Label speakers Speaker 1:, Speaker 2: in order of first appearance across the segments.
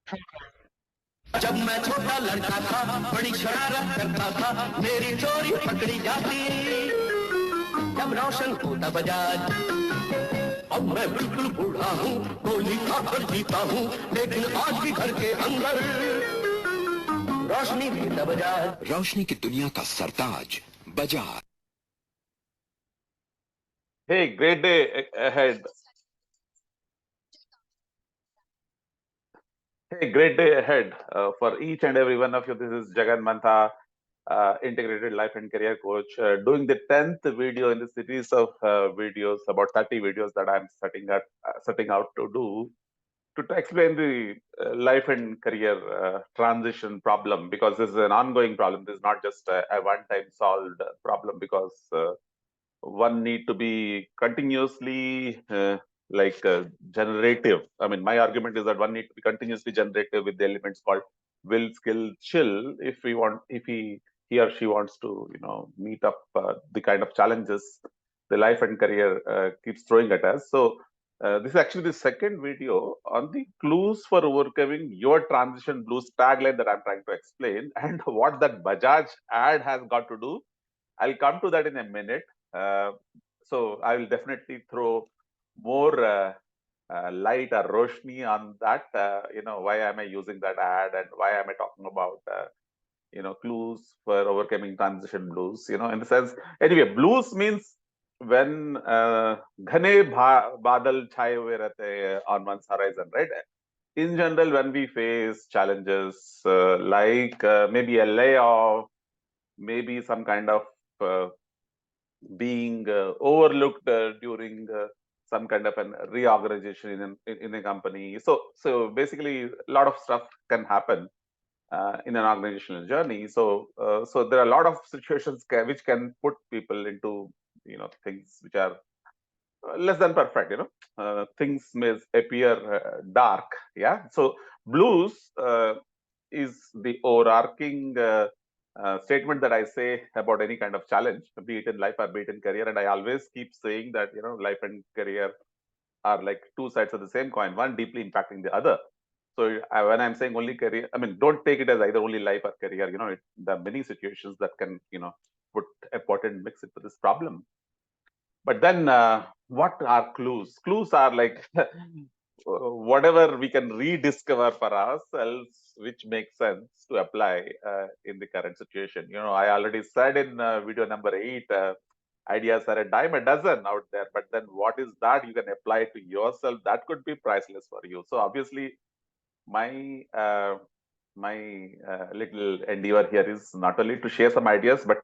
Speaker 1: जब मैं छोटा लड़का था बड़ी शरारत करता था मेरी चोरी पकड़ी जाती जब रोशन होता बजाज अब मैं बिल्कुल बूढ़ा हूँ गोली खाकर जीता हूँ लेकिन आज भी घर के अंदर रोशनी देता बजाज
Speaker 2: रोशनी की दुनिया का सरताज Bajaj.
Speaker 3: Hey, great day ahead. Hey, great day ahead for each and every one of you. This is Jagan Mantha, integrated life and career coach, doing the 10th video in the series of videos, about 30 videos that I'm setting out to do to explain the life and career transition problem, because this is an ongoing problem. This is not just a one-time solved problem, because one need to be continuously generative. I mean, my argument is that one need to be continuously generative with the elements called will, skill, chill, if he or she wants to, meet up the kind of challenges the life and career keeps throwing at us. So this is actually the second video on the clues for overcoming your transition blues tagline that I'm trying to explain, and what that Bajaj ad has got to do. I'll come to that in a minute. Uh, so I will definitely throw more light or roshni on that. Why am I using that ad and why am I talking about clues for overcoming transition blues? In the sense, anyway, blues means when ghane badal chhaye hue rehte hain on one's horizon, right? In general, when we face challenges maybe a layoff, maybe some kind of being overlooked during some kind of an reorganization in a company. So basically, a lot of stuff can happen in an organizational journey. So there are a lot of situations which can put people into things which are less than perfect. Things may appear dark. Yeah. So blues is the overarching statement that I say about any kind of challenge, be it in life or be it in career. And I always keep saying that, life and career are like two sides of the same coin, one deeply impacting the other. So when I'm saying only career, I mean, don't take it as either only life or career. There are many situations that can, put a potent mix into this problem. But then what are clues? Clues are like whatever we can rediscover for ourselves, which makes sense to apply in the current situation. I already said in video number 8, ideas are a dime a dozen out there. But then what is that you can apply to yourself? That could be priceless for you. So obviously, my little endeavor here is not only to share some ideas, but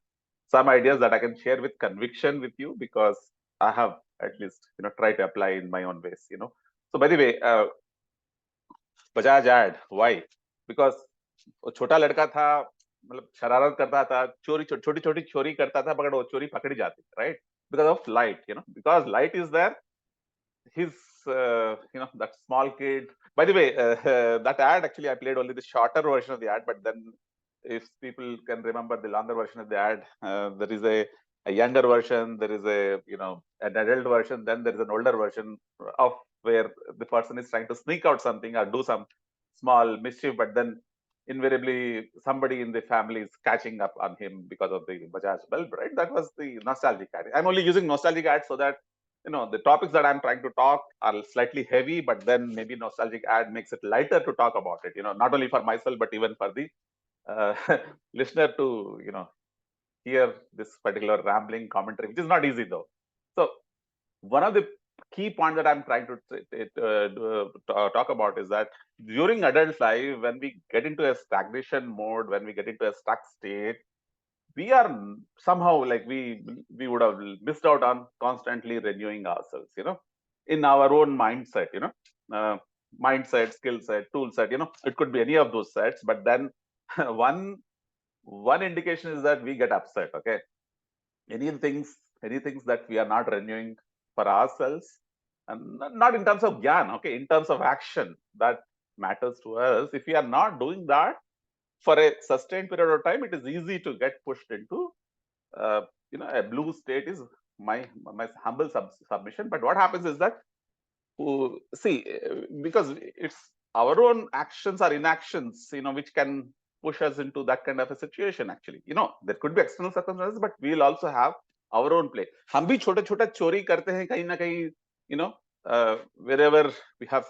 Speaker 3: some ideas that I can share with conviction with you, because I have at least tried to apply in my own ways. So by the way, Bajaj ad, why? Because वो छोटा लड़का था, मतलब शरारत करता था, चोरी छोटी छोटी चोरी करता था, मगर वो चोरी पकड़ी जाती, right? Because of light, because light is there. His that small kid. By the way, that ad, actually I played only the shorter version of the ad, but then if people can remember the longer version of the ad, there is a younger version, there is an adult version, then there is an older version of where the person is trying to sneak out something or do some small mischief, but then invariably somebody in the family is catching up on him because of the Bajaj bulb, right? That was the nostalgic ad. I'm only using nostalgic ads so that the topics that I'm trying to talk are slightly heavy, but then maybe nostalgic ad makes it lighter to talk about it. Not only for myself, but even for the uh, listener to hear this particular rambling commentary, which is not easy though. So one of the key points that I'm trying to talk about is that during adult life, when we get into a stagnation mode, when we get into a stuck state, we are somehow like we would have missed out on constantly renewing ourselves, in our own mindset, uh, mindset, skill set, tool set, it could be any of those sets. But then one indication is that we get upset. Okay, any things that we are not renewing for ourselves, and not in terms of gyan, okay, in terms of action that matters to us. If we are not doing that for a sustained period of time, it is easy to get pushed into uh, a blue state, is my humble submission. But what happens is that, see, because it's our own actions or inactions, which can push us into that kind of a situation. Actually, there could be external circumstances, but we'll also have our own play. हम भी छोटा छोटा चोरी करते हैं कहीं ना कहीं, wherever we have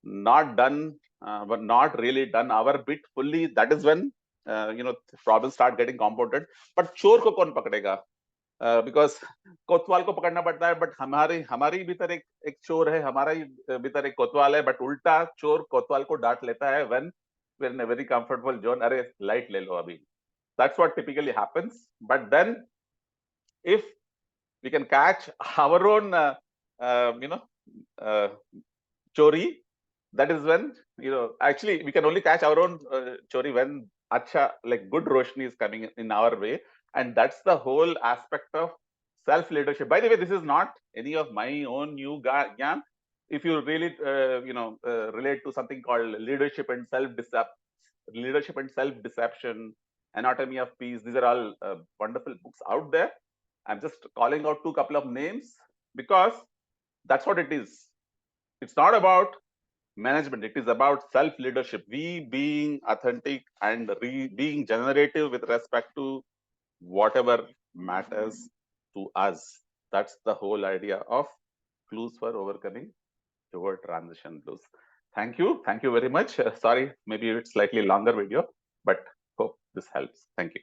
Speaker 3: not done, but not really done our bit fully. That is when problems start getting compounded. But चोर को कौन पकड़ेगा? बिकॉज कोतवाल को पकड़ना पड़ता है, बट हमारी भीतर एक चोर है, हमारा ही भीतर एक कोतवाल है, बट उल्टा चोर कोतवाल को डांट लेता है when we are in a very comfortable zone. अरे लाइट ले लो अभी. That's what typically happens. But then if we can catch our own chori, that is when actually we can only catch our own chori when acha, like good roshni is coming in our way. And that's the whole aspect of self leadership. By the way, this is not any of my own new gyan. If you really relate to something called leadership and self deception, anatomy of peace, these are all wonderful books out there. I'm just calling out couple of names because that's what it is. It's not about management, it is about self leadership. We being authentic and being generative with respect to whatever matters to us. That's the whole idea of clues for overcoming your transition blues. Thank you very much. Sorry, maybe it's slightly longer video, but hope this helps. Thank you.